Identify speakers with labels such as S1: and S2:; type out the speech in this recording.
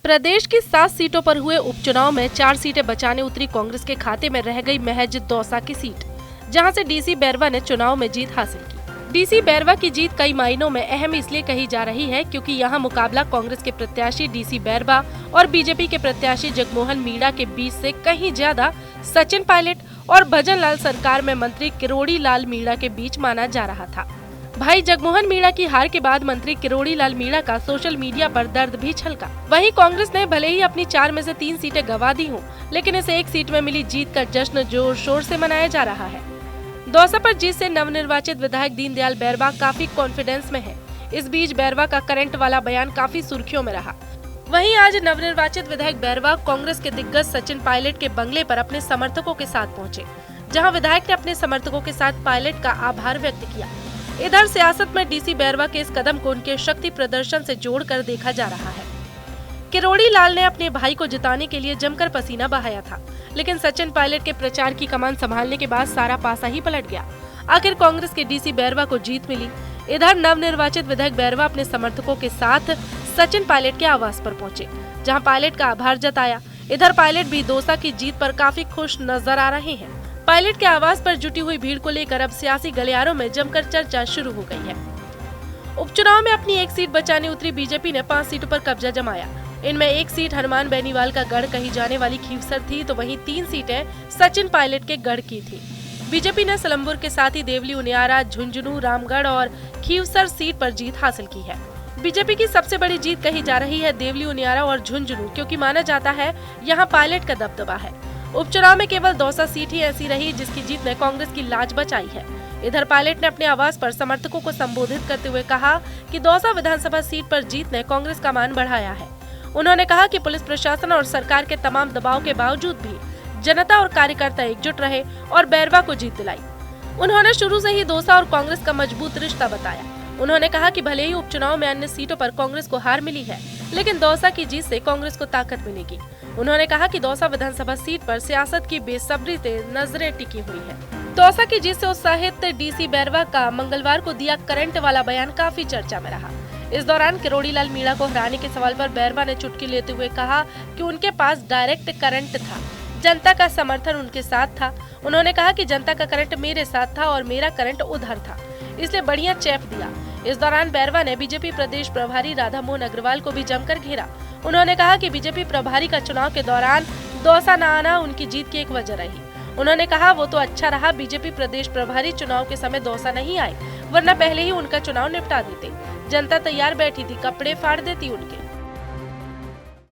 S1: प्रदेश की 7 सीटों पर हुए उपचुनाव में 4 सीटें बचाने उतरी कांग्रेस के खाते में रह गई महज दौसा की सीट, जहां से डीसी बैरवा ने चुनाव में जीत हासिल की। डीसी बैरवा की जीत कई मायनों में अहम इसलिए कही जा रही है क्योंकि यहां मुकाबला कांग्रेस के प्रत्याशी डीसी बैरवा और बीजेपी के प्रत्याशी जगमोहन मीणा के बीच से कहीं ज्यादा सचिन पायलट और भजन लाल सरकार में मंत्री किरोड़ी लाल मीणा के बीच माना जा रहा था। भाई जगमोहन मीणा की हार के बाद मंत्री किरोड़ी लाल मीणा का सोशल मीडिया पर दर्द भी छलका। वहीं कांग्रेस ने भले ही अपनी 4 में से 3 सीटें गंवा दी हों, लेकिन इस एक सीट में मिली जीत का जश्न जोर शोर से मनाया जा रहा है। दौसा पर जीत से नवनिर्वाचित विधायक दीनदयाल बैरवा काफी कॉन्फिडेंस में है। इस बीच बैरवा का करंट वाला बयान काफी सुर्खियों में रहा। वहीं आज नवनिर्वाचित विधायक बैरवा कांग्रेस के दिग्गज सचिन पायलट के बंगले पर अपने समर्थकों के साथ पहुंचे, जहां विधायक ने अपने समर्थकों के साथ पायलट का आभार व्यक्त किया। इधर सियासत में डीसी बैरवा के इस कदम को उनके शक्ति प्रदर्शन से जोड़कर देखा जा रहा है। किरोड़ी लाल ने अपने भाई को जिताने के लिए जमकर पसीना बहाया था, लेकिन सचिन पायलट के प्रचार की कमान संभालने के बाद सारा पासा ही पलट गया। आखिर कांग्रेस के डीसी बैरवा को जीत मिली। इधर नवनिर्वाचित विधायक बैरवा अपने समर्थकों के साथ सचिन पायलट के आवास पर पहुंचे, जहां पायलट का आभार जताया। इधर पायलट भी दौसा की जीत पर काफी खुश नजर आ रहे हैं। पायलट के आवास पर जुटी हुई भीड़ को लेकर अब सियासी गलियारों में जमकर चर्चा शुरू हो गई है। उपचुनाव में अपनी एक सीट बचाने उतरी बीजेपी ने 5 सीटों पर कब्जा जमाया। इनमें एक सीट हनुमान बेनीवाल का गढ़ कही जाने वाली खीवसर थी, तो वहीं 3 सीटें सचिन पायलट के गढ़ की थी। बीजेपी ने सलमपुर के साथ ही देवली उनियारा, झुंझुनू, रामगढ़ और खीवसर सीट पर जीत हासिल की है। बीजेपी की सबसे बड़ी जीत कही जा रही है देवली उनियारा और झुंझुनू, क्योंकि माना जाता है यहाँ पायलट का दबदबा है। उपचुनाव में केवल दौसा सीट ही ऐसी रही जिसकी जीत ने कांग्रेस की लाज बचाई है। इधर पायलट ने अपने आवास पर समर्थकों को संबोधित करते हुए कहा कि दौसा विधानसभा सीट पर जीत ने कांग्रेस का मान बढ़ाया है। उन्होंने कहा कि पुलिस प्रशासन और सरकार के तमाम दबाव के बावजूद भी जनता और कार्यकर्ता एकजुट रहे और बैरवा को जीत दिलाई। उन्होंने शुरू से ही दौसा और कांग्रेस का मजबूत रिश्ता बताया। उन्होंने कहा कि भले ही उपचुनाव में अन्य सीटों पर कांग्रेस को हार मिली है, लेकिन दौसा की जीत से कांग्रेस को ताकत मिलेगी। उन्होंने कहा कि दौसा विधानसभा सीट पर सियासत की बेसब्री से नजरें टिकी हुई है। दौसा की जीत से उत्साहित डीसी बैरवा का मंगलवार को दिया करंट वाला बयान काफी चर्चा में रहा। इस दौरान किरोड़ी लाल मीणा को हराने के सवाल पर बैरवा ने चुटकी लेते हुए कहा कि उनके पास डायरेक्ट करंट था, जनता का समर्थन उनके साथ था। उन्होंने कहा कि जनता का करंट मेरे साथ था और मेरा करंट उधर था, इसलिए बढ़िया चैप दिया। इस दौरान बैरवा ने बीजेपी प्रदेश प्रभारी राधा मोहन अग्रवाल को भी जमकर घेरा। उन्होंने कहा कि बीजेपी प्रभारी का चुनाव के दौरान दौसा न आना उनकी जीत की एक वजह रही। उन्होंने कहा वो तो अच्छा रहा बीजेपी प्रदेश प्रभारी चुनाव के समय दौसा नहीं आए, वरना पहले ही उनका चुनाव निपटा देते। जनता तैयार बैठी थी, कपड़े फाड़ देती उनके।